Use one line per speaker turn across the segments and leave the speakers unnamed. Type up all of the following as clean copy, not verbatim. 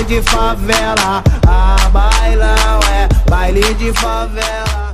baile de favela. Ah, bailão é baile de favela.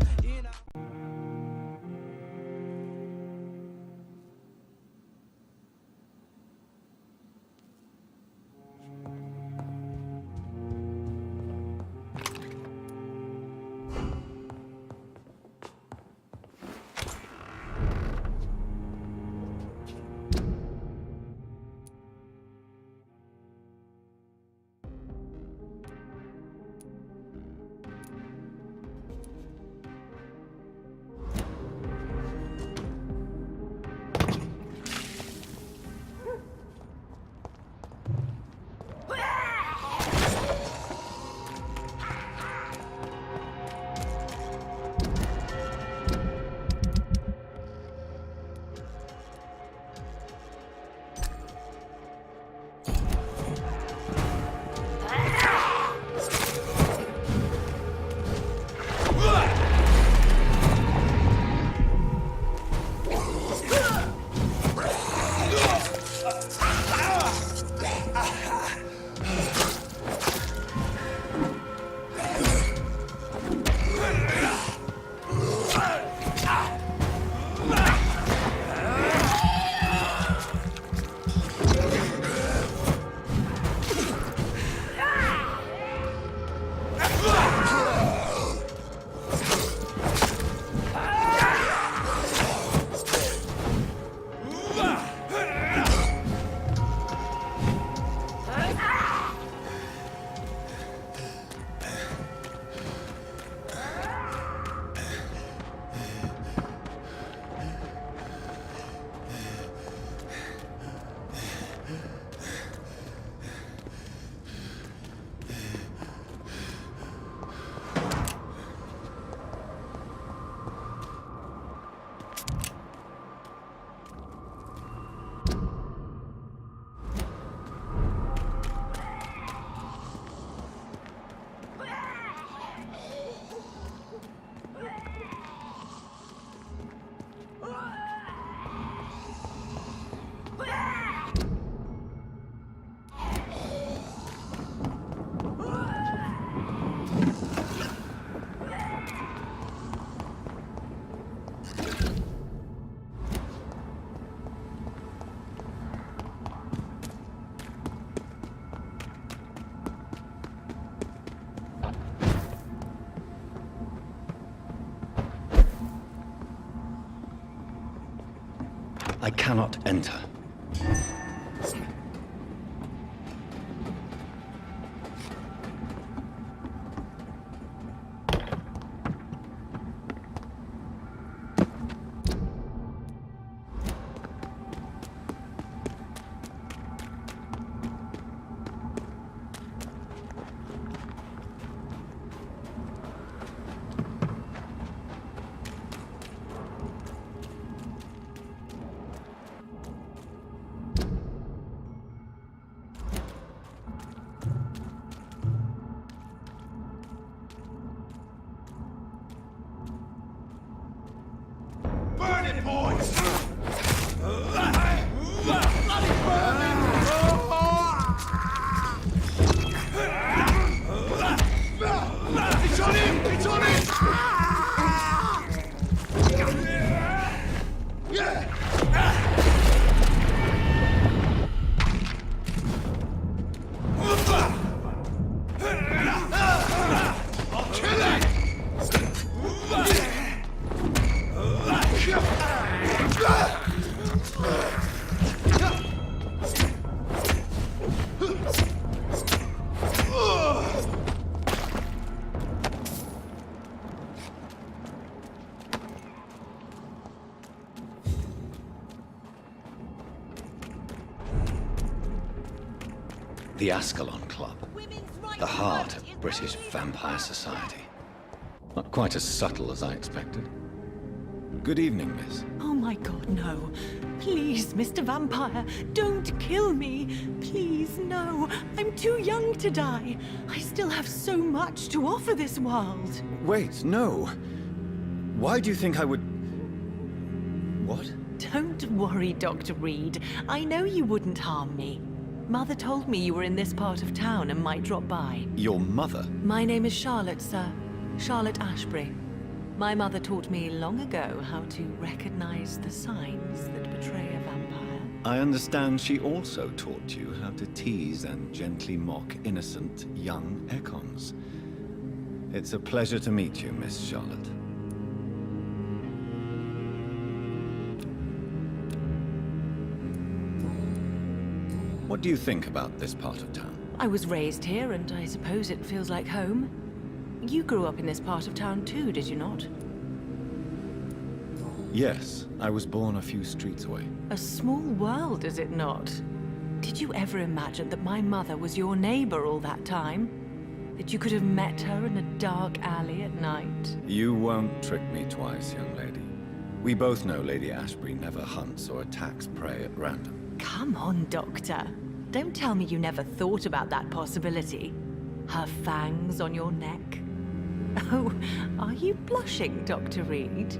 I cannot enter. The Ascalon Club, the heart of British vampire society. Not quite as subtle as I expected. Good evening, miss.
Oh my god, no. Please, Mr. Vampire, don't kill me. Please, no. I'm too young to die. I still have so much to offer this world.
Wait, no. Why do you think I would... What?
Don't worry, Dr. Reed. I know you wouldn't harm me. Mother told me you were in this part of town and might drop by.
Your mother?
My name is Charlotte, sir. Charlotte Ashbury. My mother taught me long ago how to recognize the signs that betray a vampire.
I understand she also taught you how to tease and gently mock innocent young echons. It's a pleasure to meet you, Miss Charlotte. What do you think about this part of town?
I was raised here, and I suppose it feels like home. You grew up in this part of town too, did you not?
Yes, I was born a few streets away.
A small world, is it not? Did you ever imagine that my mother was your neighbor all that time? That you could have met her in a dark alley at night?
You won't trick me twice, young lady. We both know Lady Ashbury never hunts or attacks prey at random.
Come on, Doctor. Don't tell me you never thought about that possibility. Her fangs on your neck. Oh, are you blushing, Dr. Reed?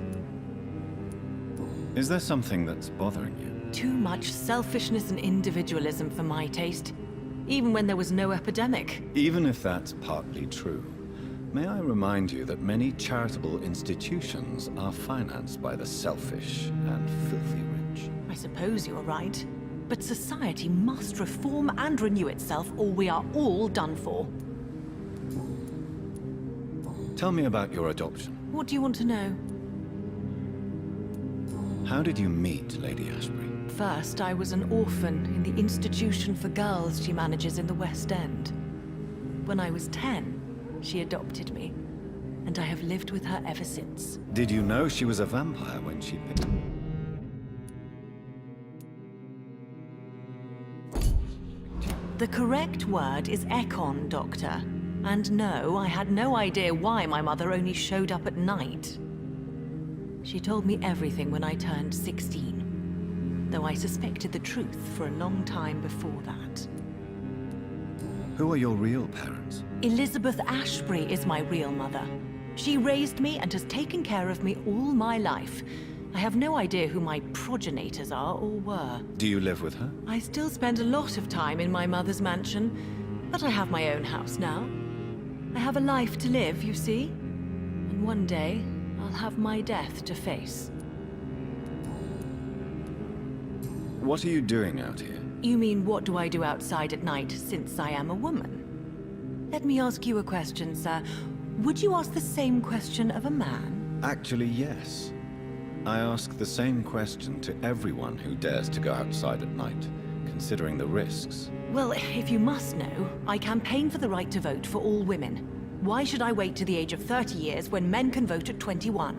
Is there something that's bothering you?
Too much selfishness and individualism for my taste. Even when there was no epidemic.
Even if that's partly true, may I remind you that many charitable institutions are financed by the selfish and filthy rich.
I suppose you're right. But society must reform and renew itself, or we are all done for.
Tell me about your adoption.
What do you want to know?
How did you meet Lady Ashbury?
First, I was an orphan in the institution for girls she manages in the West End. When I was 10, she adopted me, and I have lived with her ever since.
Did you know she was a vampire when she picked...
The correct word is echon, Doctor. And no, I had no idea why my mother only showed up at night. She told me everything when I turned 16, though I suspected the truth for a long time before that.
Who are your real parents?
Elizabeth Ashbury is my real mother. She raised me and has taken care of me all my life. I have no idea who my progenitors are or were.
Do you live with her?
I still spend a lot of time in my mother's mansion, but I have my own house now. I have a life to live, you see. And one day, I'll have my death to face.
What are you doing out here?
You mean, what do I do outside at night since I am a woman? Let me ask you a question, sir. Would you ask the same question of a man?
Actually, yes. I ask the same question to everyone who dares to go outside at night, considering the risks.
Well, if you must know, I campaign for the right to vote for all women. Why should I wait to the age of 30 years when men can vote at 21?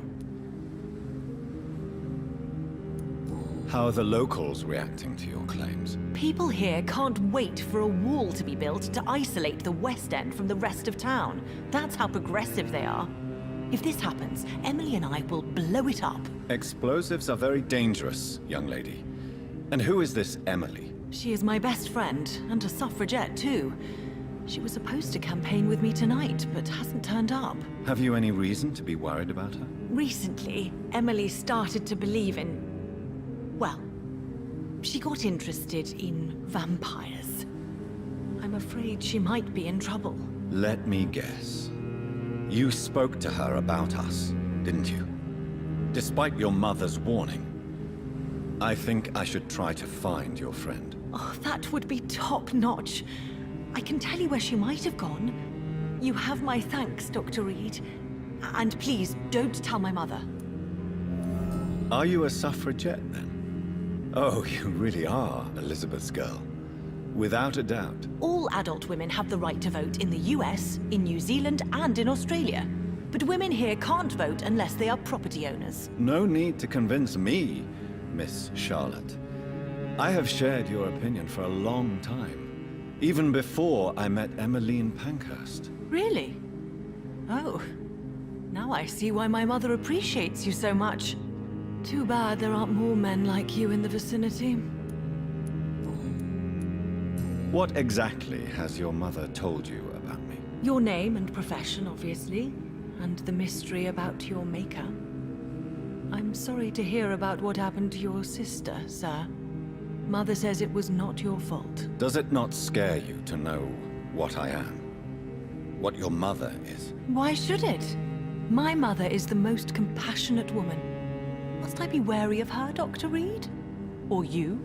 How are the locals reacting to your claims?
People here can't wait for a wall to be built to isolate the West End from the rest of town. That's how progressive they are. If this happens, Emily and I will blow it up.
Explosives are very dangerous, young lady. And who is this Emily?
She is my best friend, and a suffragette too. She was supposed to campaign with me tonight, but hasn't turned up.
Have you any reason to be worried about her?
Recently, Emily started to believe in... well, she got interested in vampires. I'm afraid she might be in trouble.
Let me guess. You spoke to her about us, didn't you? Despite your mother's warning. I think I should try to find your friend.
Oh, that would be top-notch. I can tell you where she might have gone. You have my thanks, Dr. Reed. And please, don't tell my mother.
Are you a suffragette, then? Oh, you really are Elizabeth's girl. Without a doubt.
All adult women have the right to vote in the US, in New Zealand, and in Australia. But women here can't vote unless they are property owners.
No need to convince me, Miss Charlotte. I have shared your opinion for a long time. Even before I met Emmeline Pankhurst.
Really? Oh. Now I see why my mother appreciates you so much. Too bad there aren't more men like you in the vicinity.
What exactly has your mother told you about me?
Your name and profession, obviously. And the mystery about your maker. I'm sorry to hear about what happened to your sister, sir. Mother says it was not your fault.
Does it not scare you to know what I am? What your mother is?
Why should it? My mother is the most compassionate woman. Must I be wary of her, Dr. Reed? Or you?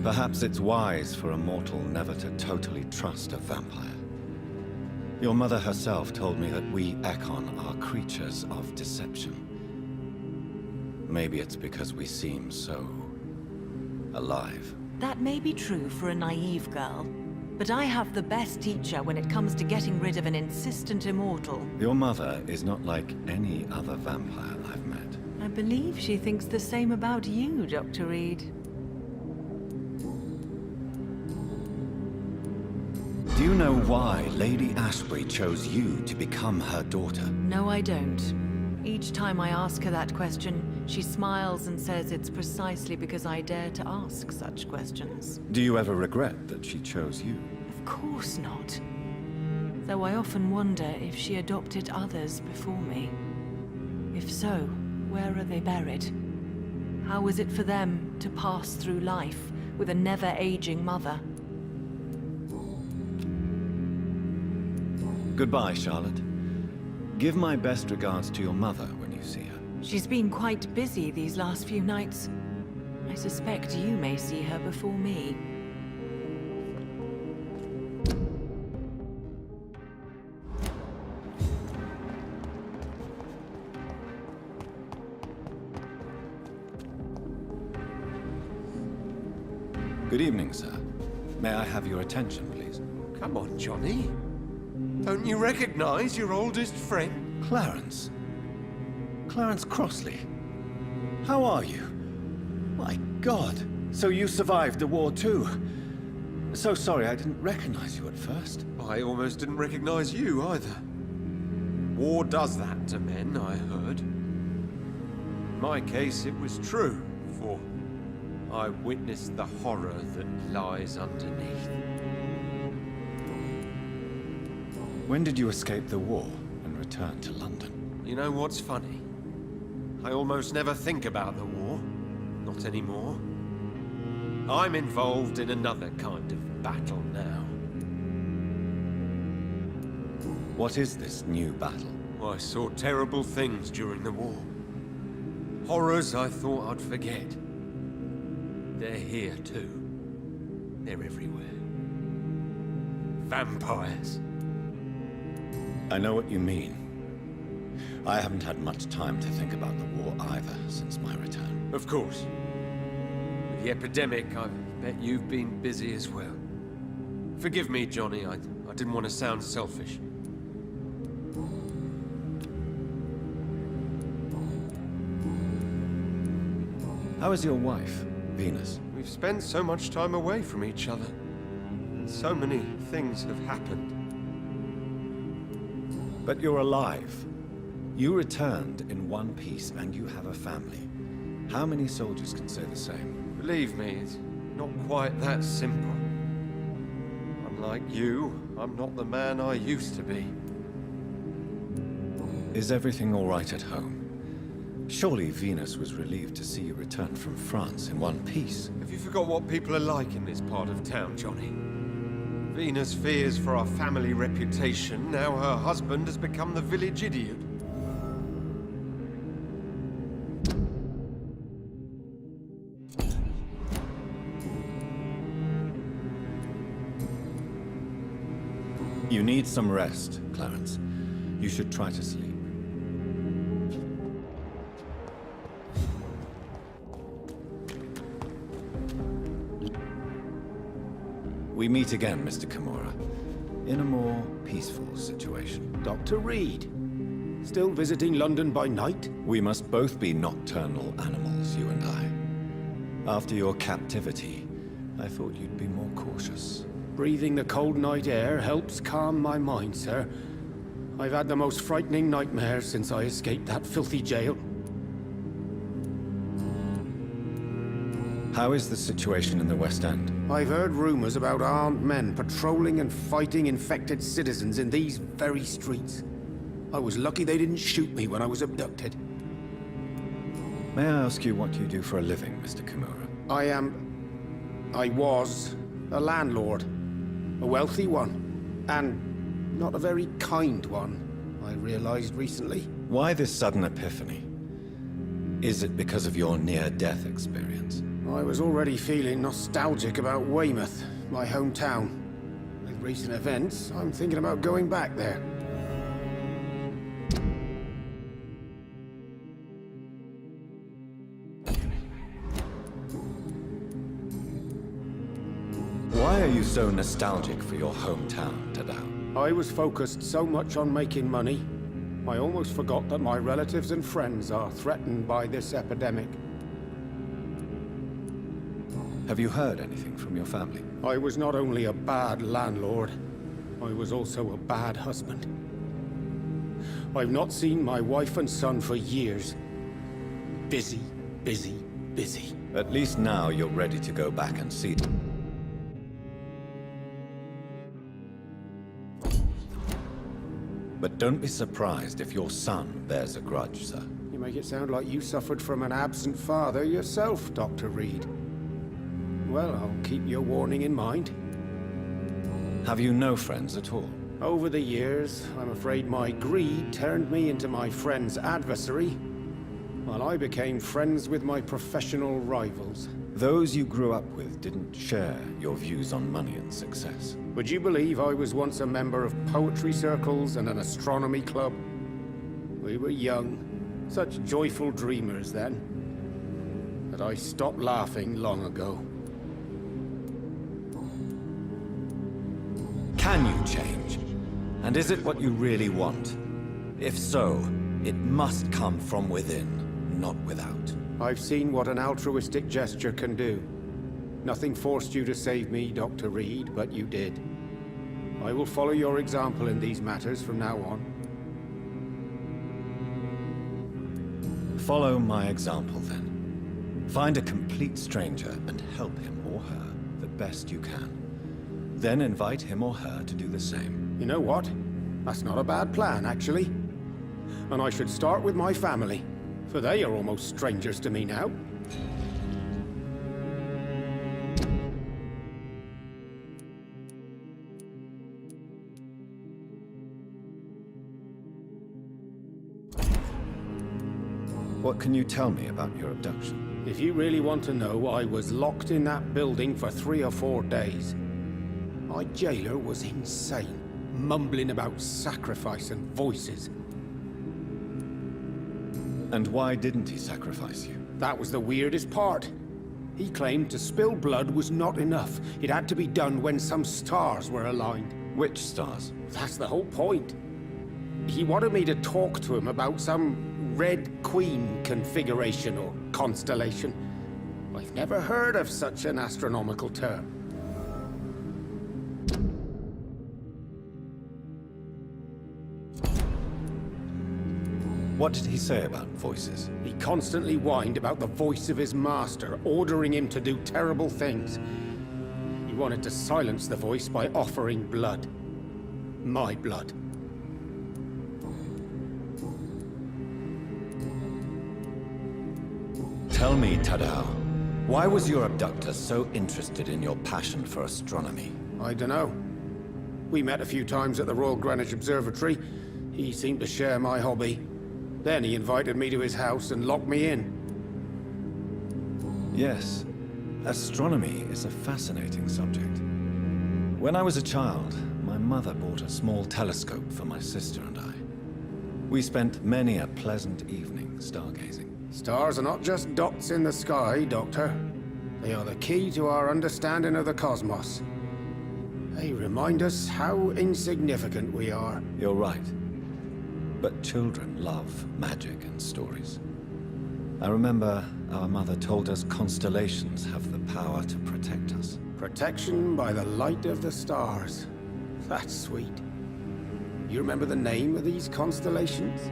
Perhaps it's wise for a mortal never to totally trust a vampire. Your mother herself told me that we echon are creatures of deception. Maybe it's because we seem so alive.
That may be true for a naive girl, but I have the best teacher when it comes to getting rid of an insistent immortal.
Your mother is not like any other vampire I've met.
I believe she thinks the same about you, Dr. Reed.
Do you know why Lady Ashbury chose you to become her daughter?
No, I don't. Each time I ask her that question, she smiles and says it's precisely because I dare to ask such questions.
Do you ever regret that she chose you?
Of course not. Though I often wonder if she adopted others before me. If so, where are they buried? How was it for them to pass through life with a never-aging mother?
Goodbye, Charlotte. Give my best regards to your mother when you see her.
She's been quite busy these last few nights. I suspect you may see her before me.
Good evening, sir. May I have your attention, please?
Come on, Johnny. Don't you recognize your oldest friend?
Clarence. Clarence Crossley. How are you? My God. So you survived the war too. So sorry I didn't recognize you at first.
I almost didn't recognize you either. War does that to men, I heard. In my case, it was true, for I witnessed the horror that lies underneath.
When did you escape the war and return to London?
You know what's funny? I almost never think about the war. Not anymore. I'm involved in another kind of battle now.
What is this new battle?
I saw terrible things during the war. Horrors I thought I'd forget. They're here too. They're everywhere. Vampires.
I know what you mean. I haven't had much time to think about the war either since my return.
Of course. With the epidemic, I bet you've been busy as well. Forgive me, Johnny, I didn't want to sound selfish.
How is your wife, Venus?
We've spent so much time away from each other. And so many things have happened.
But you're alive. You returned in one piece and you have a family. How many soldiers can say the same?
Believe me, it's not quite that simple. Unlike you, I'm not the man I used to be.
Is everything all right at home? Surely Venus was relieved to see you return from France in one piece.
Have you forgot what people are like in this part of town, Johnny? Venus fears for our family reputation. Now her husband has become the village idiot.
You need some rest, Clarence. You should try to sleep. We meet again, Mr. Kimura, in a more peaceful situation.
Dr. Reed, still visiting London by night?
We must both be nocturnal animals, you and I. After your captivity, I thought you'd be more cautious.
Breathing the cold night air helps calm my mind, sir. I've had the most frightening nightmares since I escaped that filthy jail.
How is the situation in the West End?
I've heard rumors about armed men patrolling and fighting infected citizens in these very streets. I was lucky they didn't shoot me when I was abducted.
May I ask you what you do for a living, Mr. Kimura?
I was a landlord. A wealthy one. And not a very kind one, I realized recently.
Why this sudden epiphany? Is it because of your near-death experience?
I was already feeling nostalgic about Weymouth, my hometown. With recent events, I'm thinking about going back there.
Why are you so nostalgic for your hometown, Tadao?
I was focused so much on making money, I almost forgot that my relatives and friends are threatened by this epidemic.
Have you heard anything from your family?
I was not only a bad landlord, I was also a bad husband. I've not seen my wife and son for years. Busy, busy, busy.
At least now you're ready to go back and see them. But don't be surprised if your son bears a grudge, sir.
You make it sound like you suffered from an absent father yourself, Dr. Reed. Well, I'll keep your warning in mind.
Have you no friends at all?
Over the years, I'm afraid my greed turned me into my friend's adversary, while I became friends with my professional rivals.
Those you grew up with didn't share your views on money and success.
Would you believe I was once a member of poetry circles and an astronomy club? We were young, such joyful dreamers then. But I stopped laughing long ago.
Can you change? And is it what you really want? If so, it must come from within, not without.
I've seen what an altruistic gesture can do. Nothing forced you to save me, Dr. Reed, but you did. I will follow your example in these matters from now on.
Follow my example, then. Find a complete stranger and help him or her the best you can. Then invite him or her to do the same.
You know what? That's not a bad plan, actually. And I should start with my family, for they are almost strangers to me now.
What can you tell me about your abduction?
If you really want to know, I was locked in that building for 3 or 4 days. My jailer was insane, mumbling about sacrifice and voices.
And why didn't he sacrifice you?
That was the weirdest part. He claimed to spill blood was not enough. It had to be done when some stars were aligned.
Which stars?
That's the whole point. He wanted me to talk to him about some Red Queen configuration or constellation. I've never heard of such an astronomical term.
What did he say about voices?
He constantly whined about the voice of his master, ordering him to do terrible things. He wanted to silence the voice by offering blood. My blood.
Tell me, Tadao, why was your abductor so interested in your passion for astronomy?
I dunno. We met a few times at the Royal Greenwich Observatory. He seemed to share my hobby. Then he invited me to his house and locked me in.
Yes, astronomy is a fascinating subject. When I was a child, my mother bought a small telescope for my sister and I. We spent many a pleasant evening stargazing.
Stars are not just dots in the sky, Doctor. They are the key to our understanding of the cosmos. They remind us how insignificant we are.
You're right. But children love magic and stories. I remember our mother told us constellations have the power to protect us.
Protection by the light of the stars. That's sweet. You remember the name of these constellations?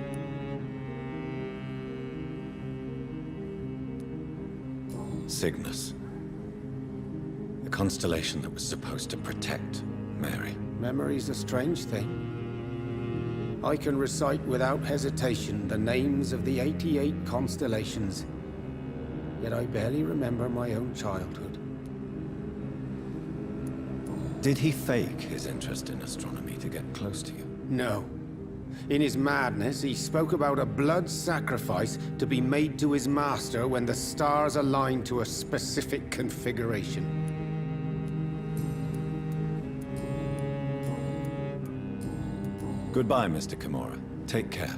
Cygnus, constellation that was supposed to protect Mary.
Memory's a strange thing. I can recite without hesitation the names of the 88 constellations, yet I barely remember my own childhood.
Did he fake his interest in astronomy to get close to you?
No. In his madness, he spoke about a blood sacrifice to be made to his master when the stars aligned to a specific configuration.
Goodbye, Mr. Kimura. Take care.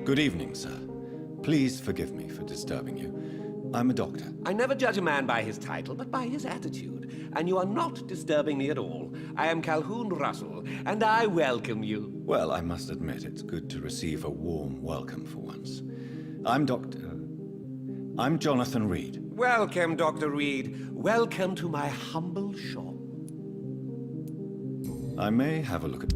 Good evening, sir. Please forgive me for disturbing you. I'm a doctor.
I never judge a man by his title, but by his attitude. And you are not disturbing me at all. I am Calhoun Russell, and I welcome you.
Well, I must admit, it's good to receive a warm welcome for once. I'm Jonathan Reed.
Welcome, Dr. Reed. Welcome to my humble shop.
I may have a look at...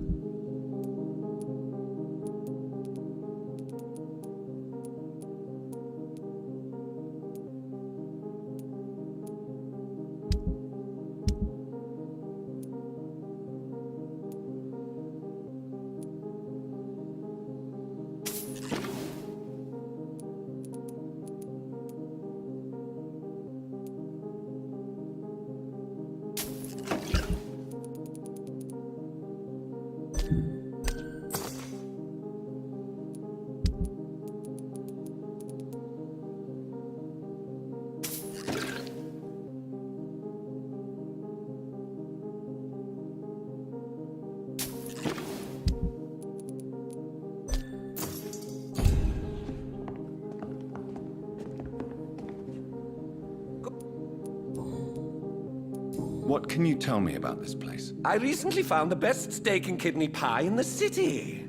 What can you tell me about this place?
I recently found the best steak and kidney pie in the city.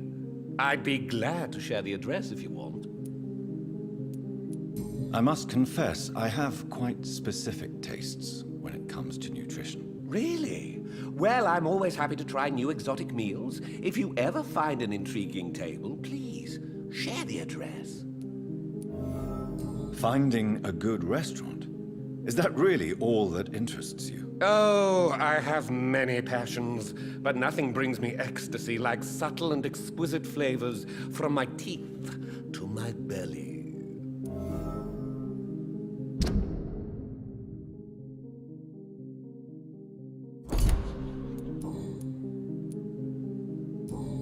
I'd be glad to share the address if you want.
I must confess, I have quite specific tastes when it comes to nutrition.
Really? Well, I'm always happy to try new exotic meals. If you ever find an intriguing table, please share the address.
Finding a good restaurant? Is that really all that interests you?
Oh, I have many passions, but nothing brings me ecstasy like subtle and exquisite flavors from my teeth to my belly.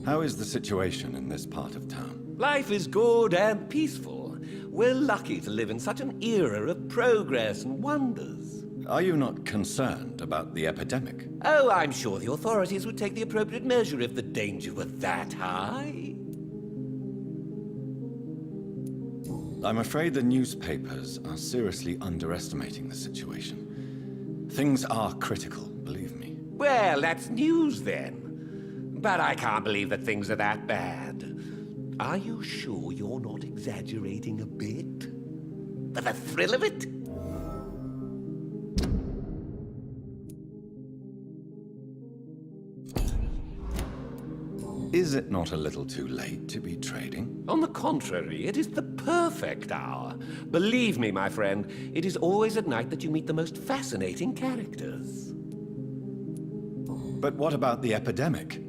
How is the situation in this part of town?
Life is good and peaceful. We're lucky to live in such an era of progress and wonders.
Are you not concerned about the epidemic?
Oh, I'm sure the authorities would take the appropriate measure if the danger were that high.
I'm afraid the newspapers are seriously underestimating the situation. Things are critical, believe me.
Well, that's news then. But I can't believe that things are that bad. Are you sure you're not exaggerating a bit? For the thrill of it?
Is it not a little too late to be trading?
On the contrary, it is the perfect hour. Believe me, my friend, it is always at night that you meet the most fascinating characters.
But what about the epidemic?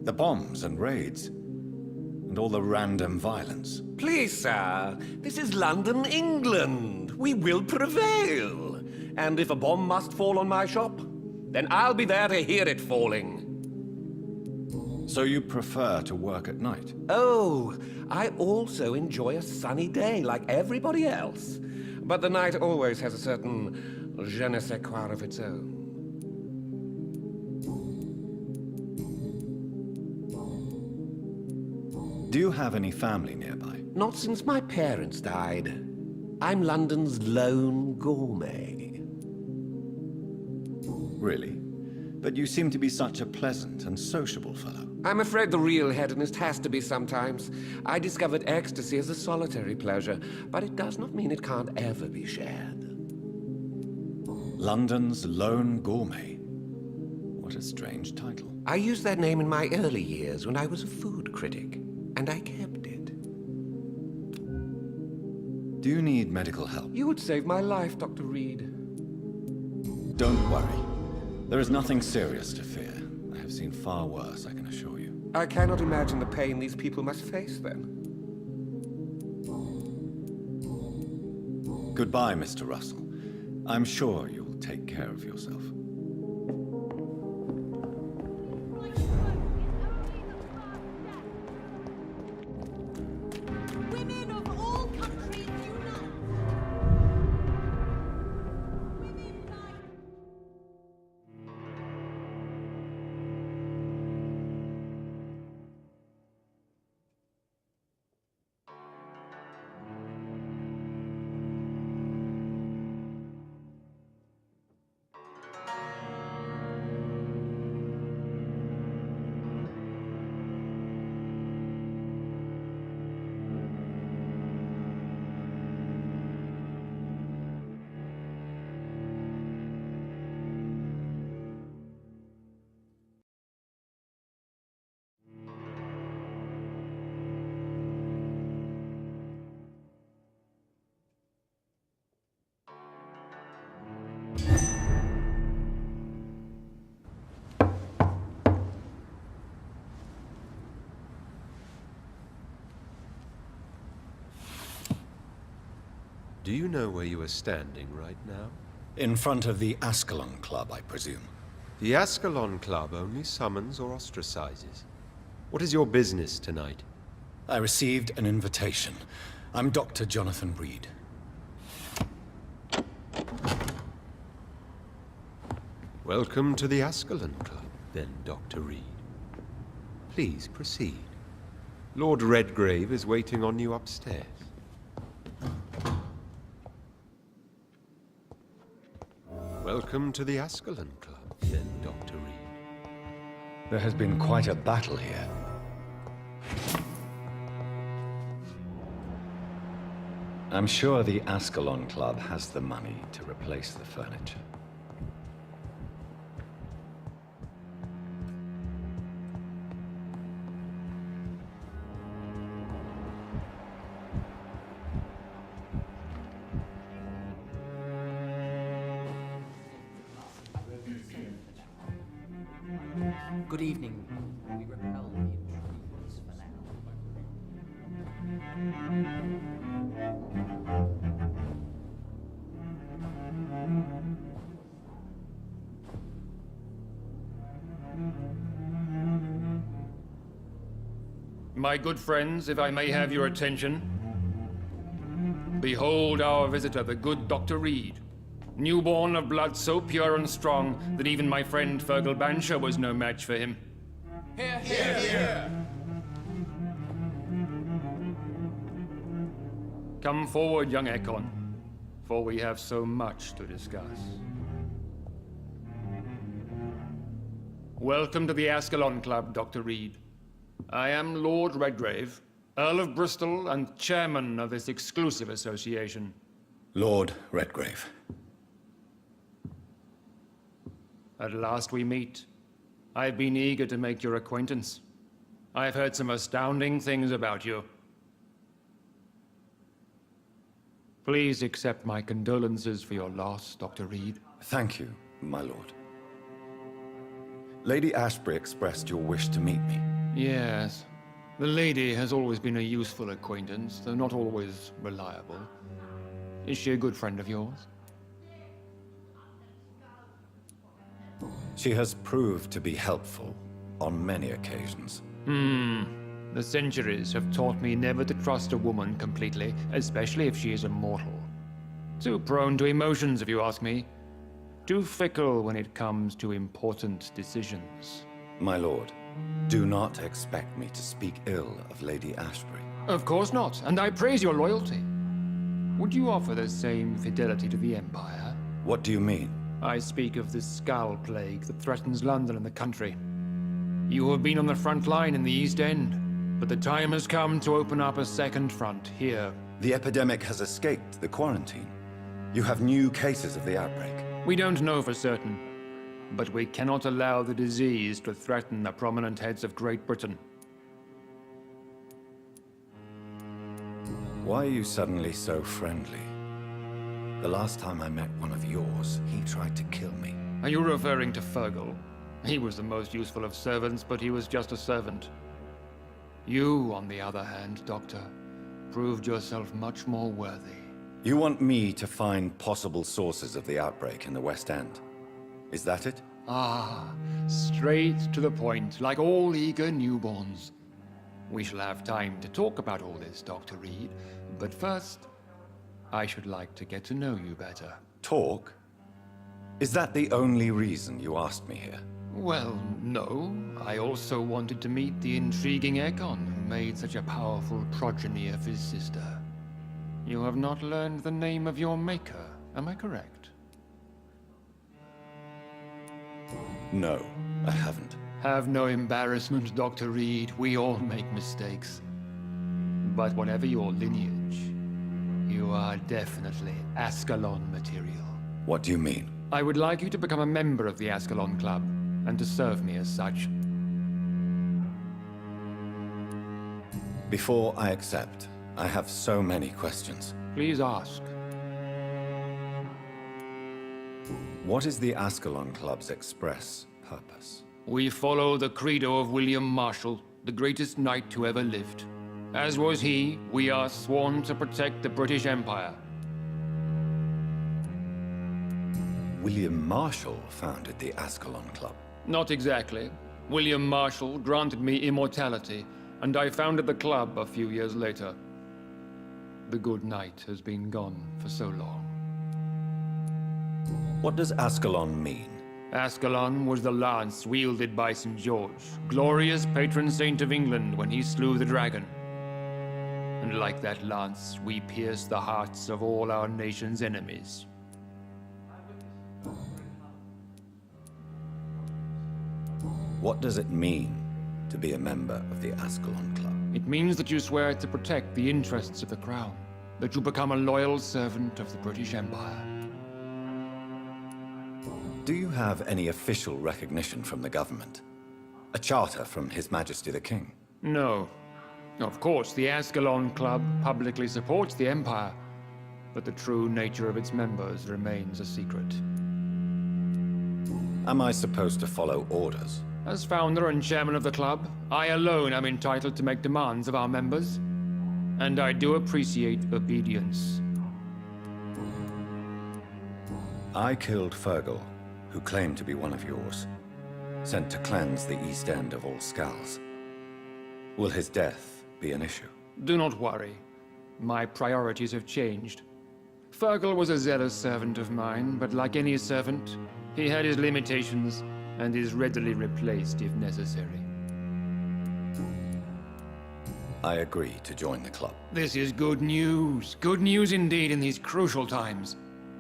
The bombs and raids? And all the random violence?
Please, sir, this is London, England. We will prevail. And if a bomb must fall on my shop, then I'll be there to hear it falling.
So you prefer to work at night?
Oh, I also enjoy a sunny day like everybody else. But the night always has a certain je ne sais quoi of its own.
Do you have any family nearby?
Not since my parents died. I'm London's lone gourmet.
Really? But you seem to be such a pleasant and sociable fellow.
I'm afraid the real hedonist has to be sometimes. I discovered ecstasy as a solitary pleasure, but it does not mean it can't ever be shared.
London's Lone Gourmet. What a strange title.
I used that name in my early years when I was a food critic, and I kept it.
Do you need medical help?
You would save my life, Dr. Reed.
Don't worry. There is nothing serious to fear. I have seen far worse, I can assure you.
I cannot imagine the pain these people must face then.
Goodbye, Mr. Russell. I'm sure you'll take care of yourself.
Women of all countries unite! Women like...
Do you know where you are standing right now?
In front of the Ascalon Club, I presume.
The Ascalon Club only summons or ostracizes. What is your business tonight?
I received an invitation. I'm Dr. Jonathan Reed.
Welcome to the Ascalon Club, then, Dr. Reed. Please proceed. Lord Redgrave is waiting on you upstairs. Welcome to the Ascalon Club, then, Dr. Reed.
There has been quite a battle here. I'm sure the Ascalon Club has the money to replace the furniture.
Good evening. We repel the intruders for now.
My good friends, if I may have your attention. Behold our visitor, the good Dr. Reed. Newborn of blood so pure and strong that even my friend Fergal Bansher was no match for him.
Hear, hear, hear!
Come forward, young Echon, for we have so much to discuss. Welcome to the Ascalon Club, Dr. Reed. I am Lord Redgrave, Earl of Bristol and chairman of this exclusive association.
Lord Redgrave.
At last we meet. I've been eager to make your acquaintance. I've heard some astounding things about you. Please accept my condolences for your loss, Dr. Reed.
Thank you, my lord. Lady Ashbury expressed your wish to meet me.
Yes. The lady has always been a useful acquaintance, though not always reliable. Is she a good friend of yours?
She has proved to be helpful on many occasions.
The centuries have taught me never to trust a woman completely, especially if she is immortal. Too prone to emotions, if you ask me. Too fickle when it comes to important decisions.
My lord, do not expect me to speak ill of Lady Ashbury.
Of course not, and I praise your loyalty. Would you offer the same fidelity to the Empire?
What do you mean?
I speak of the Skull Plague that threatens London and the country. You have been on the front line in the East End, but the time has come to open up a second front here.
The epidemic has escaped the quarantine. You have new cases of the outbreak.
We don't know for certain, but we cannot allow the disease to threaten the prominent heads of Great Britain.
Why are you suddenly so friendly? The last time I met one of yours, he tried to kill me.
Are you referring to Fergal? He was the most useful of servants, but he was just a servant. You, on the other hand, Doctor, proved yourself much more worthy.
You want me to find possible sources of the outbreak in the West End? Is that it?
Ah, straight to the point, like all eager newborns. We shall have time to talk about all this, Dr. Reed, but first, I should like to get to know you better.
Talk? Is that the only reason you asked me here?
Well, no. I also wanted to meet the intriguing echon who made such a powerful progeny of his sister. You have not learned the name of your maker, am I correct?
No, I haven't.
Have no embarrassment, Dr. Reed. We all make mistakes. But whatever your lineage, you are definitely ascalon material.
What do you mean?
I would like you to become a member of the Ascalon Club, and to serve me as such.
Before I accept, I have so many questions.
Please ask.
What is the Ascalon Club's express purpose?
We follow the credo of William Marshall, the greatest knight who ever lived. As was he, we are sworn to protect the British Empire.
William Marshall founded the Ascalon Club.
Not exactly. William Marshall granted me immortality, and I founded the club a few years later. The good knight has been gone for so long.
What does Ascalon mean?
Ascalon was the lance wielded by St. George, glorious patron saint of England when he slew the dragon. And like that lance, we pierce the hearts of all our nation's enemies.
What does it mean to be a member of the Ascalon Club?
It means that you swear to protect the interests of the crown, that you become a loyal servant of the British Empire.
Do you have any official recognition from the government? A charter from His Majesty the King?
No. Of course, the Ascalon Club publicly supports the Empire, but the true nature of its members remains a secret.
Am I supposed to follow orders?
As founder and chairman of the club, I alone am entitled to make demands of our members, and I do appreciate obedience.
I killed Fergal, who claimed to be one of yours, sent to cleanse the East End of all skulls. Will his death be an issue?
Do not worry. My priorities have changed. Fergal was a zealous servant of mine, but like any servant, he had his limitations and is readily replaced if necessary.
I agree to join the club.
This is good news. Good news indeed in these crucial times.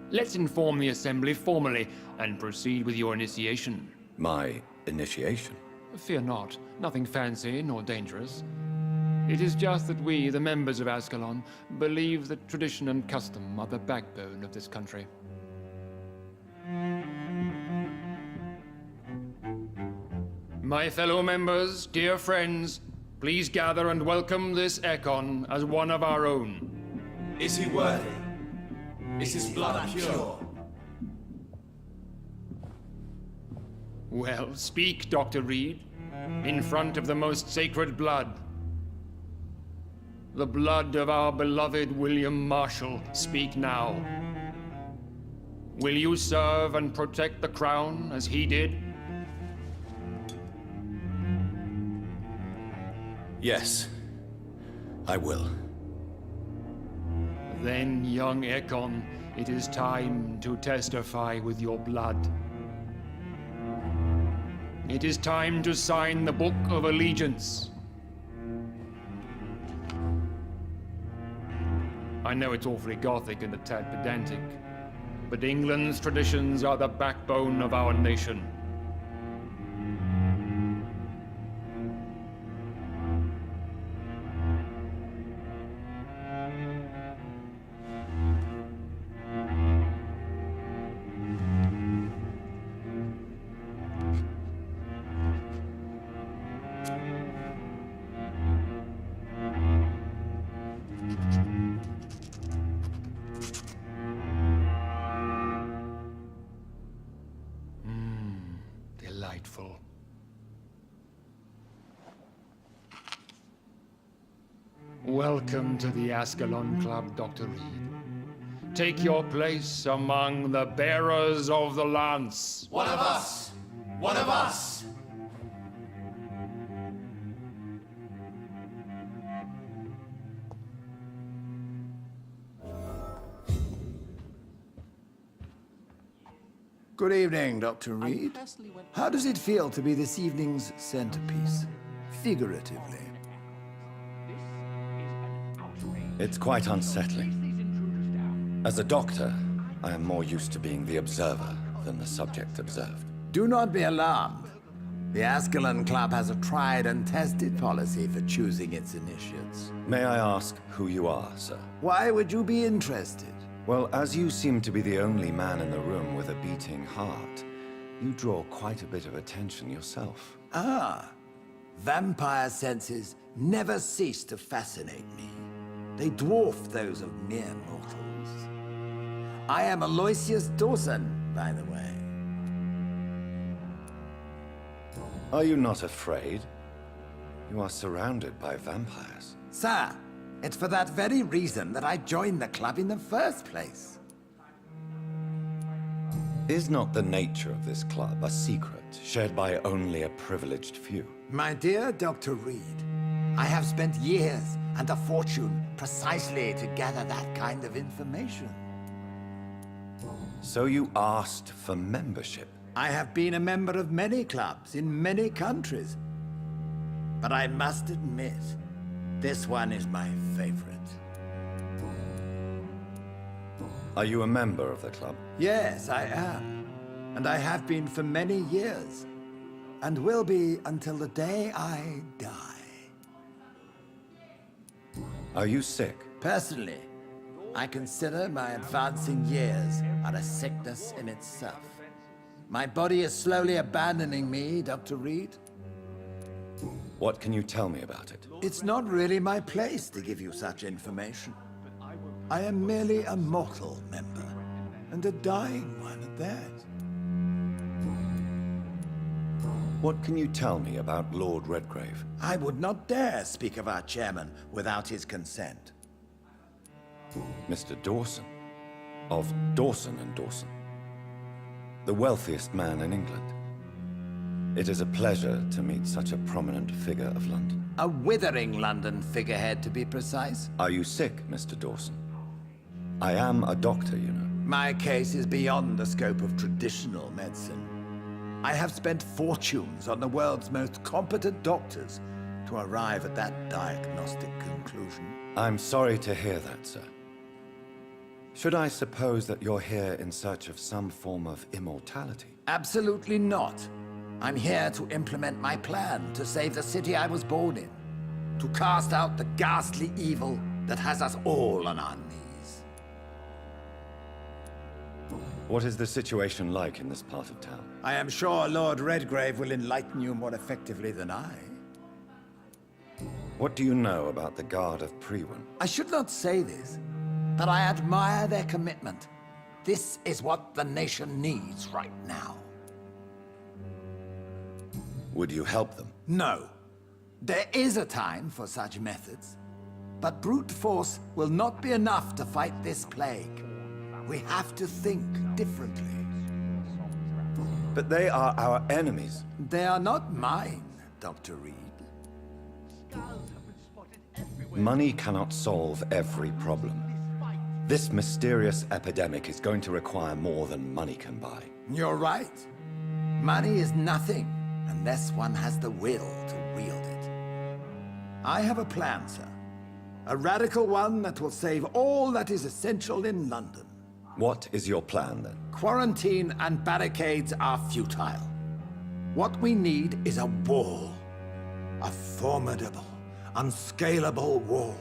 Let's inform the Assembly formally and proceed with your initiation.
My initiation?
Fear not. Nothing fancy nor dangerous. It is just that we, the members of Ascalon, believe that tradition and custom are the backbone of this country. My fellow members, dear friends, please gather and welcome this echon as one of our own.
Is he worthy? Is his blood pure?
Well, speak, Dr. Reed, in front of the most sacred blood. The blood of our beloved William Marshall, speak now. Will you serve and protect the crown as he did?
Yes, I will.
Then, young echon, it is time to testify with your blood. It is time to sign the Book of Allegiance. I know it's awfully gothic and a tad pedantic, but England's traditions are the backbone of our nation. Delightful. Welcome to the Ascalon Club, Dr. Reed. Take your place among the bearers of the lance.
One of us! One of us!
Good evening, Dr. Reed. How does it feel to be this evening's centerpiece? Figuratively.
It's quite unsettling. As a doctor, I am more used to being the observer than the subject observed.
Do not be alarmed. The Ascalon Club has a tried and tested policy for choosing its initiates.
May I ask who you are, sir?
Why would you be interested?
Well, as you seem to be the only man in the room with a beating heart, you draw quite a bit of attention yourself.
Ah, vampire senses never cease to fascinate me. They dwarf those of mere mortals. I am Aloysius Dawson, by the way.
Are you not afraid? You are surrounded by vampires.
Sir, it's for that very reason that I joined the club in the first place.
Is not the nature of this club a secret shared by only a privileged few?
My dear Dr. Reed, I have spent years and a fortune precisely to gather that kind of information.
So you asked for membership?
I have been a member of many clubs in many countries. But I must admit, this one is my favorite.
Are you a member of the club?
Yes, I am. And I have been for many years. And will be until the day I die.
Are you sick?
Personally, I consider my advancing years are a sickness in itself. My body is slowly abandoning me, Dr. Reed.
What can you tell me about it?
It's not really my place to give you such information. I am merely a mortal member, and a dying one at that.
What can you tell me about Lord Redgrave?
I would not dare speak of our chairman without his consent.
Mr. Dawson, of Dawson and Dawson, the wealthiest man in England. It is a pleasure to meet such a prominent figure of London.
A withering London figurehead, to be precise.
Are you sick, Mr. Dawson? I am a doctor, you know.
My case is beyond the scope of traditional medicine. I have spent fortunes on the world's most competent doctors to arrive at that diagnostic conclusion.
I'm sorry to hear that, sir. Should I suppose that you're here in search of some form of immortality?
Absolutely not. I'm here to implement my plan to save the city I was born in. To cast out the ghastly evil that has us all on our knees.
What is the situation like in this part of town?
I am sure Lord Redgrave will enlighten you more effectively than I.
What do you know about the Guard of Priwen?
I should not say this, but I admire their commitment. This is what the nation needs right now.
Would you help them?
No. There is a time for such methods. But brute force will not be enough to fight this plague. We have to think differently.
But they are our enemies.
They are not mine, Dr. Reed.
Money cannot solve every problem. This mysterious epidemic is going to require more than money can buy.
You're right. Money is nothing unless one has the will to wield it. I have a plan, sir. A radical one that will save all that is essential in London.
What is your plan, then?
Quarantine and barricades are futile. What we need is a wall. A formidable, unscalable wall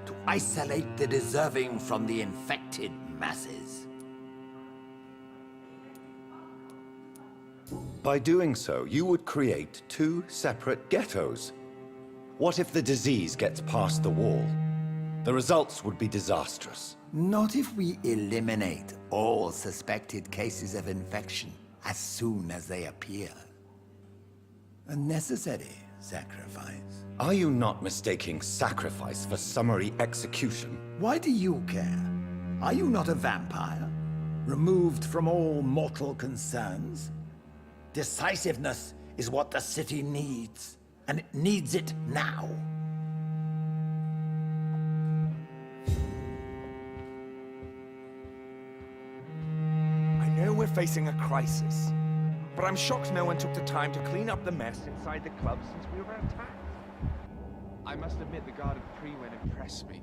to isolate the deserving from the infected masses.
By doing so, you would create two separate ghettos. What if the disease gets past the wall? The results would be disastrous.
Not if we eliminate all suspected cases of infection as soon as they appear. A necessary sacrifice.
Are you not mistaking sacrifice for summary execution?
Why do you care? Are you not a vampire? Removed from all mortal concerns? Decisiveness is what the city needs, and it needs it now.
I know we're facing a crisis, but I'm shocked no one took the time to clean up the mess inside the club since we were attacked.
I must admit the Guard of Prewen impressed me.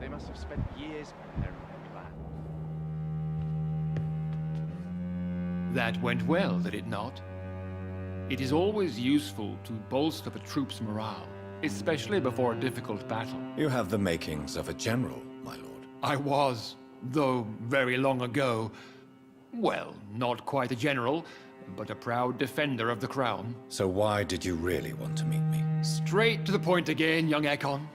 They must have spent years preparing their plan.
That went well, did it not? It is always useful to bolster the troops' morale, especially before a difficult battle.
You have the makings of a general, my lord.
I was, though very long ago. Well, not quite a general, but a proud defender of the crown.
So why did you really want to meet me?
Straight to the point again, young Echon.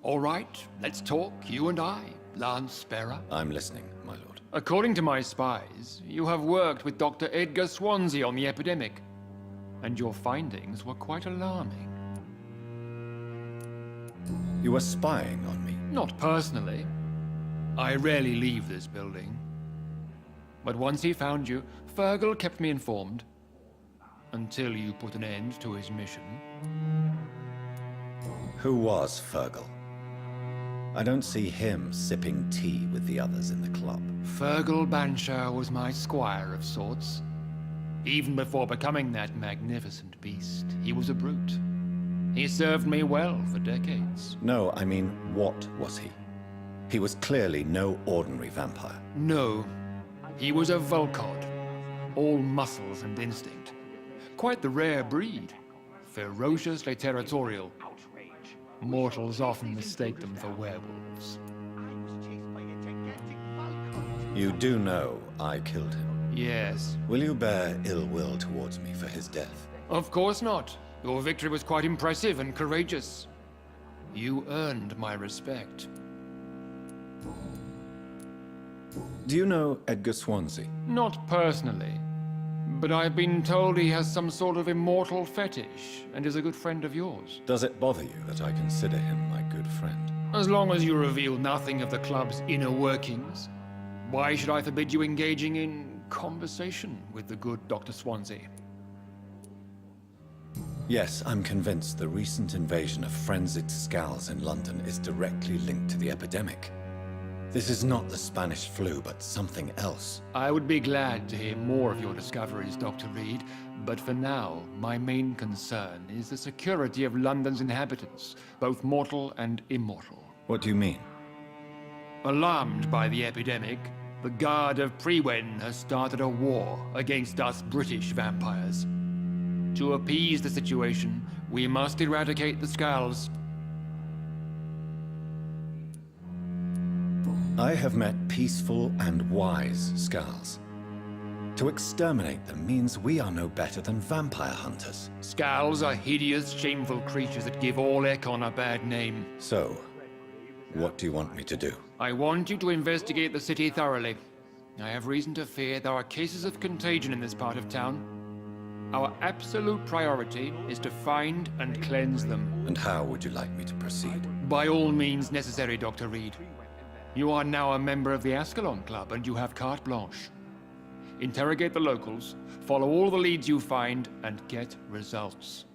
All right, let's talk, you and I, Lance Sparrow.
I'm listening, my lord.
According to my spies, you have worked with Dr. Edgar Swansea on the epidemic, and your findings were quite alarming.
You were spying on me?
Not personally. I rarely leave this building. But once he found you, Fergal kept me informed. Until you put an end to his mission.
Who was Fergal? I don't see him sipping tea with the others in the club.
Fergal Banshire was my squire of sorts. Even before becoming that magnificent beast, he was a brute. He served me well for decades.
No, I mean, what was he? He was clearly no ordinary vampire.
No. He was a Volcod. All muscles and instinct. Quite the rare breed. Ferociously territorial. Mortals often mistake them for werewolves.
You do know I killed him?
Yes.
Will you bear ill will towards me for his death?
Of course not. Your victory was quite impressive and courageous. You earned my respect.
Do you know Edgar Swansea?
Not personally. But I've been told he has some sort of immortal fetish, and is a good friend of yours.
Does it bother you that I consider him my good friend?
As long as you reveal nothing of the club's inner workings, why should I forbid you engaging in conversation with the good Dr. Swansea?
Yes, I'm convinced the recent invasion of frenzied scals in London is directly linked to the epidemic. This is not the Spanish flu, but something else.
I would be glad to hear more of your discoveries, Dr. Reed, but for now, my main concern is the security of London's inhabitants, both mortal and immortal.
What do you mean?
Alarmed by the epidemic, the Guard of Prewen has started a war against us British vampires. To appease the situation, we must eradicate the Scals.
I have met peaceful and wise Scals. To exterminate them means we are no better than vampire hunters.
Scals are hideous, shameful creatures that give all Echon a bad name.
So, what do you want me to do?
I want you to investigate the city thoroughly. I have reason to fear there are cases of contagion in this part of town. Our absolute priority is to find and cleanse them.
And how would you like me to proceed?
By all means necessary, Dr. Reed. You are now a member of the Ascalon Club, and you have carte blanche. Interrogate the locals, follow all the leads you find, and get results.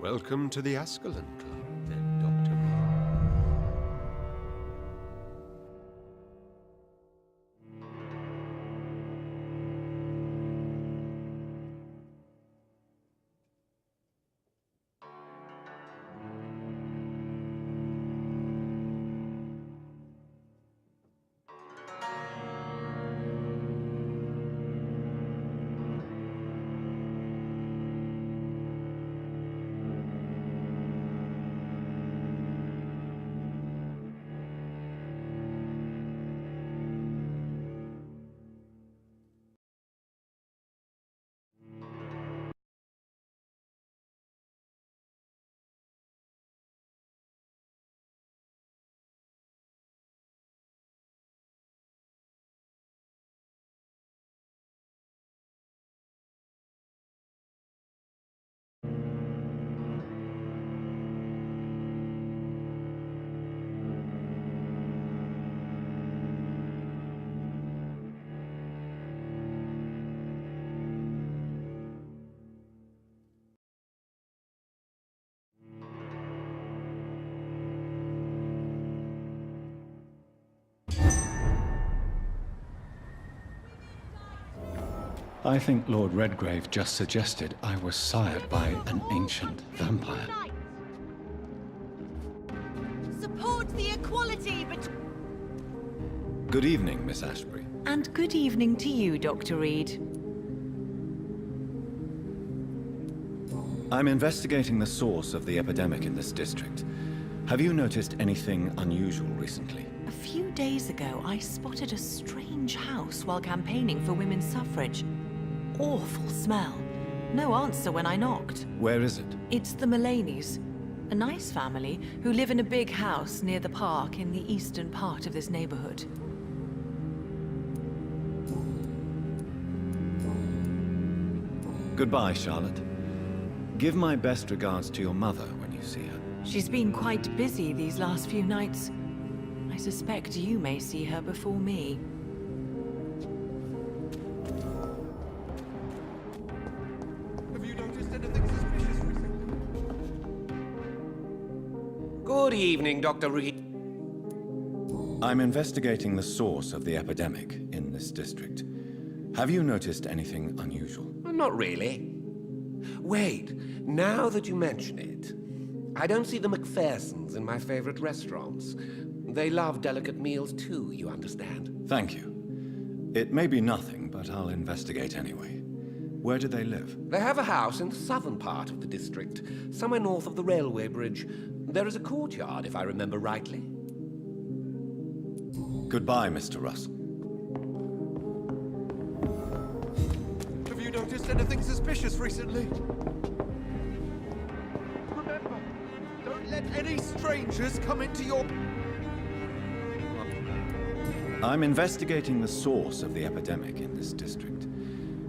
Welcome to the Ascalon Club, then, Dr.
I think Lord Redgrave just suggested I was sired by an ancient vampire.
Support the equality between...
Good evening, Miss Ashbury.
And good evening to you, Dr. Reed.
I'm investigating the source of the epidemic in this district. Have you noticed anything unusual recently?
A few days ago, I spotted a strange house while campaigning for women's suffrage. Awful smell. No answer when I knocked.
Where is it?
It's the Mullaney's, a nice family who live in a big house near the park in the eastern part of this neighborhood.
Goodbye, Charlotte. Give my best regards to your mother when you see her.
She's been quite busy these last few nights. I suspect you may see her before me.
Have you noticed anything suspicious recently?
Good evening, Dr. Reed.
I'm investigating the source of the epidemic in this district. Have you noticed anything unusual?
Not really. Wait, now that you mention it, I don't see the McPhersons in my favorite restaurants. They love delicate meals too, you understand?
Thank you. It may be nothing, but I'll investigate anyway. Where do they live?
They have a house in the southern part of the district, somewhere north of the railway bridge. There is a courtyard, if I remember rightly.
Goodbye, Mr. Russell.
Have you noticed anything suspicious recently? Remember, don't let any strangers come into your...
I'm investigating the source of the epidemic in this district.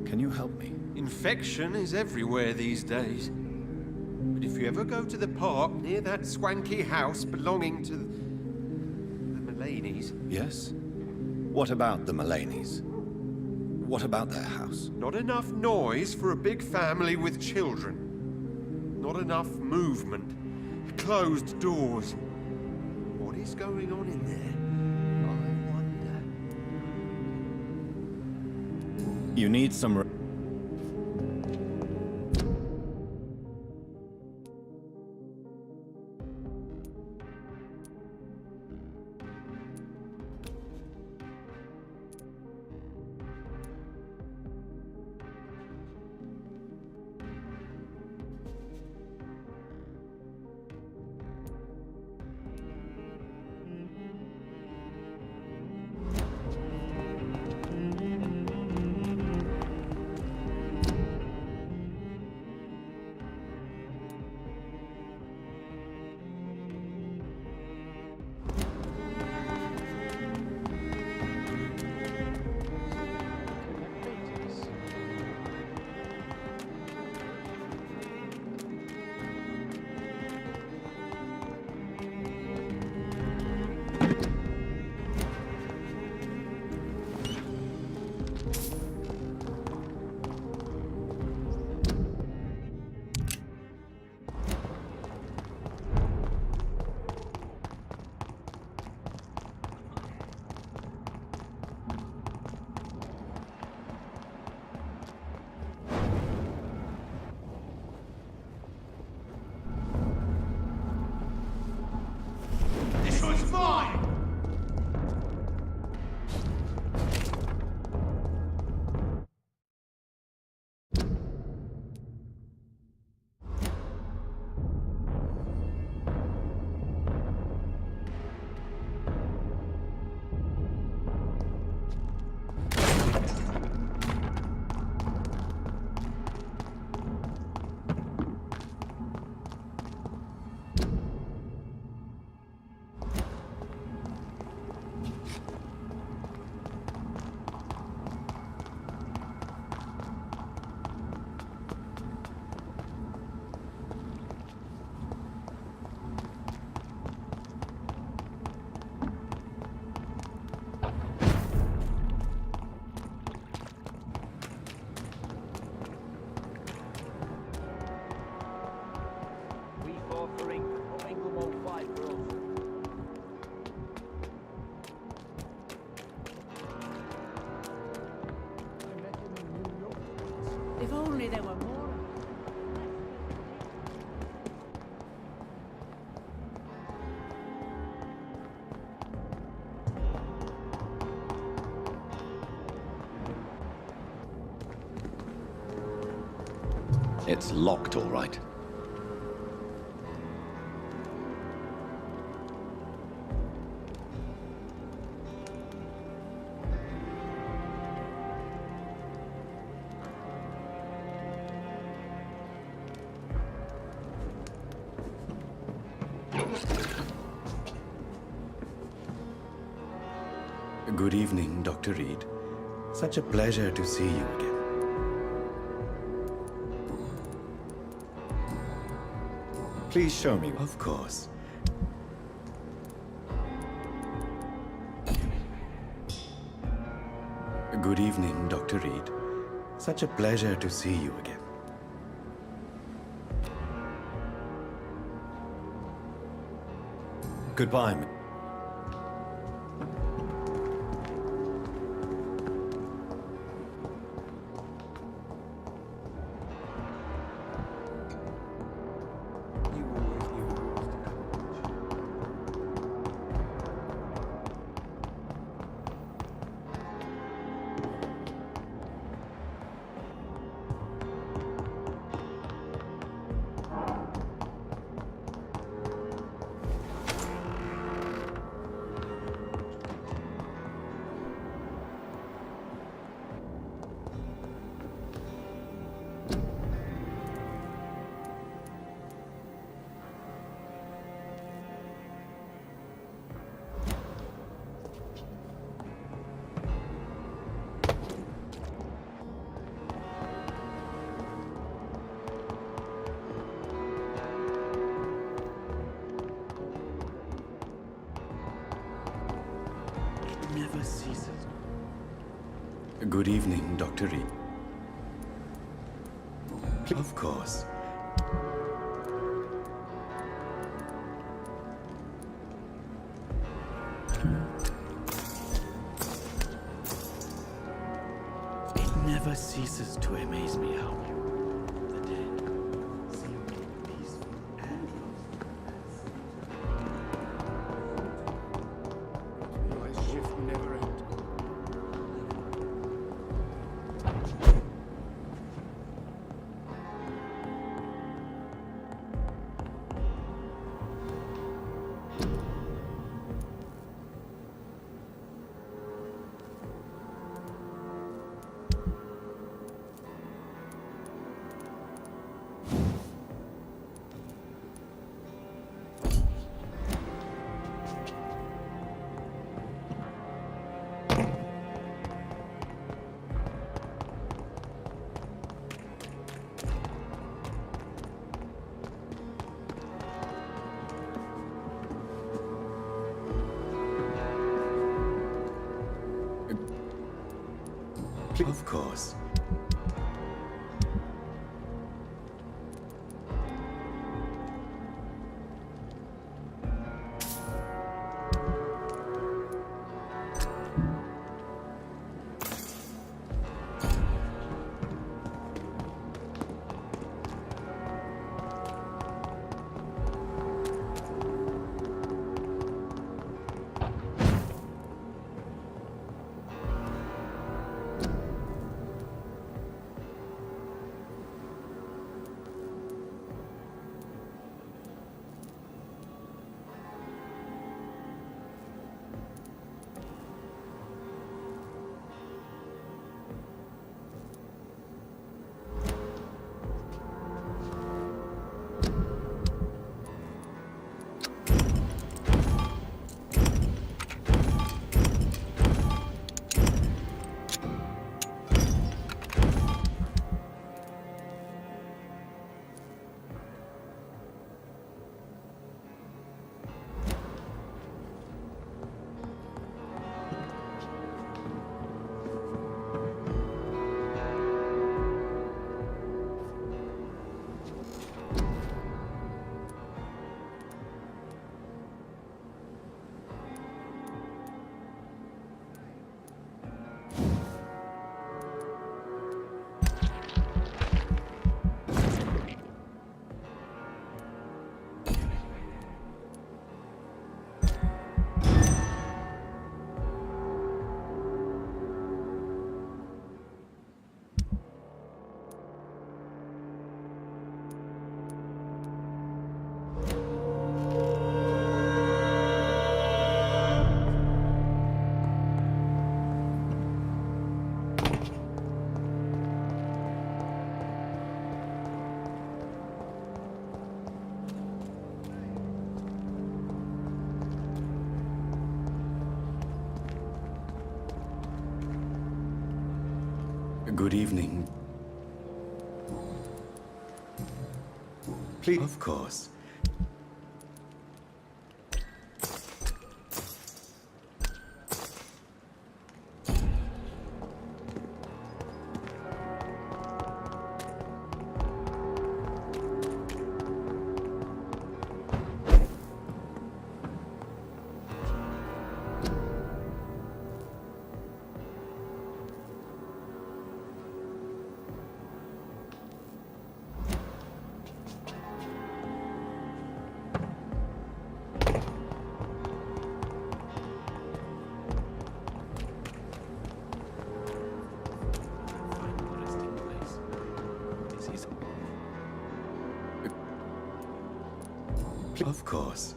Can you help me?
Infection is everywhere these days. But if you ever go to the park near that swanky house belonging to the Mullaney's...
Yes? What about the Mullaney's? What about their house?
Not enough noise for a big family with children. Not enough movement. Closed doors. What is going on in there? I wonder.
You need some...
If only there were more.
It's locked, all right.
Good evening, Dr. Reed. Such a pleasure to see you again. Please show me. Of course. Good evening, Dr. Reed. Such a pleasure to see you again.
Goodbye.
Never ceases. Good evening, Dr. Reed. Of course. It never ceases to amaze me how the dead seem to be peaceful and
My shift never ends.
Of course.
Good evening. Please. Of course. Of course.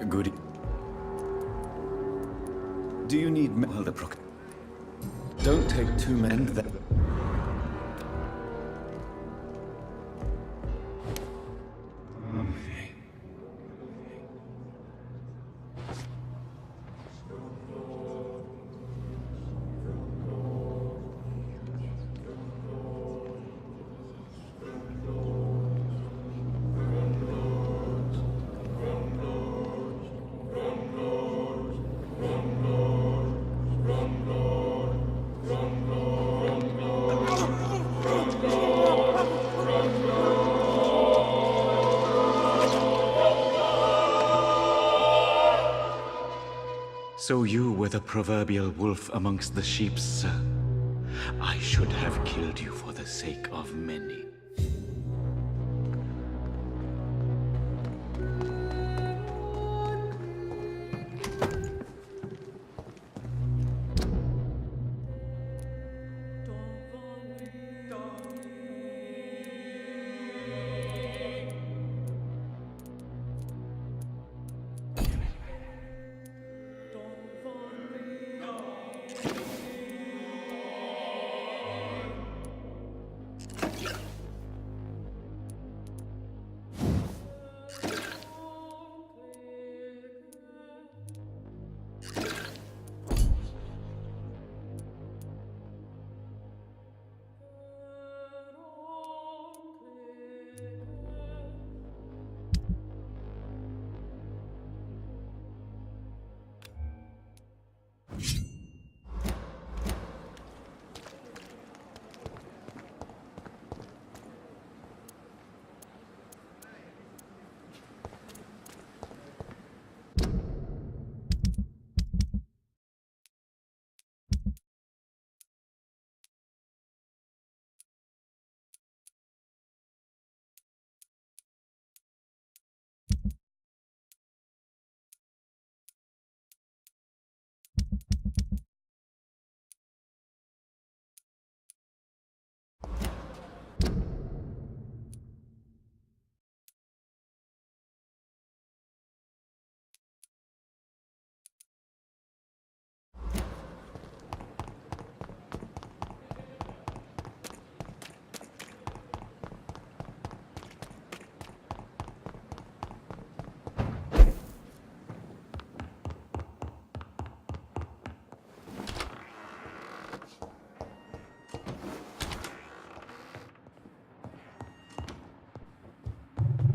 Good. Do you need well, the proc? Don't take too many.
So you were the proverbial wolf amongst the sheep, sir. I should have killed you for the sake of many.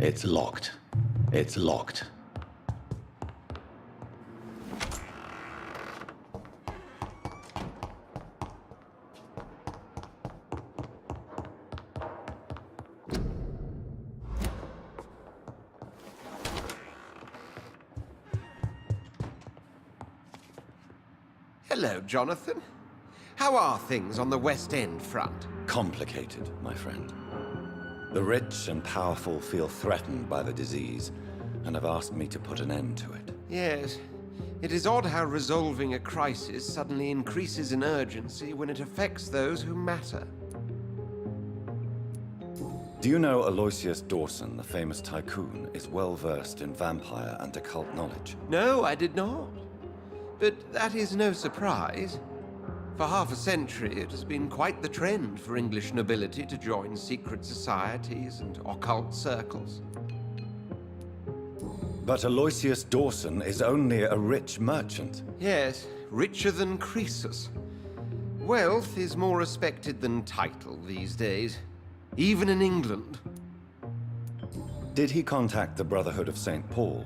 It's locked. It's locked.
Hello, Jonathan. How are things on the West End front?
Complicated, my friend. The rich and powerful feel threatened by the disease, and have asked me to put an end to it.
Yes. It is odd how resolving a crisis suddenly increases in urgency when it affects those who matter.
Do you know Aloysius Dawson, the famous tycoon, is well versed in vampire and occult knowledge?
No, I did not. But that is no surprise. For half a century, it has been quite the trend for English nobility to join secret societies and occult circles.
But Aloysius Dawson is only a rich merchant.
Yes, richer than Croesus. Wealth is more respected than title these days, even in England.
Did he contact the Brotherhood of St. Paul?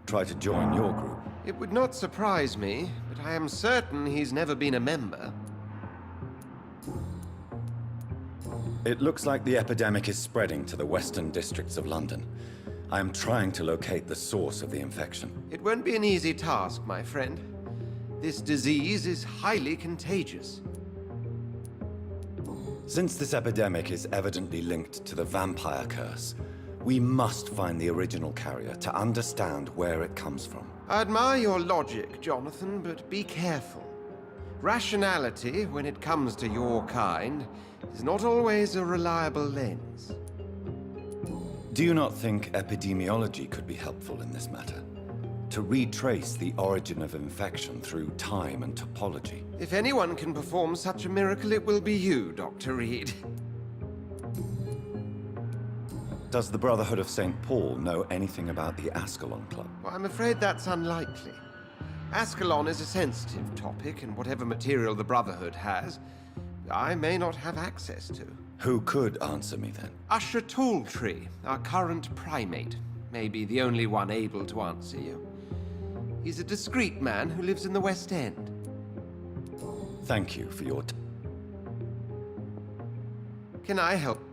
Try to join your group?
It would not surprise me, but I am certain he's never been a member.
It looks like the epidemic is spreading to the western districts of London. I am trying to locate the source of the infection.
It won't be an easy task, my friend. This disease is highly contagious.
Since this epidemic is evidently linked to the vampire curse, we must find the original carrier to understand where it comes from.
I admire your logic, Jonathan, but be careful. Rationality, when it comes to your kind, is not always a reliable lens.
Do you not think epidemiology could be helpful in this matter? To retrace the origin of infection through time and topology?
If anyone can perform such a miracle, it will be you, Dr. Reed.
Does the Brotherhood of St. Paul know anything about the Ascalon Club?
Well, I'm afraid that's unlikely. Ascalon is a sensitive topic, and whatever material the Brotherhood has, I may not have access to.
Who could answer me then?
Usher Talltree, our current primate, may be the only one able to answer you. He's a discreet man who lives in the West End.
Thank you for your
Can I help?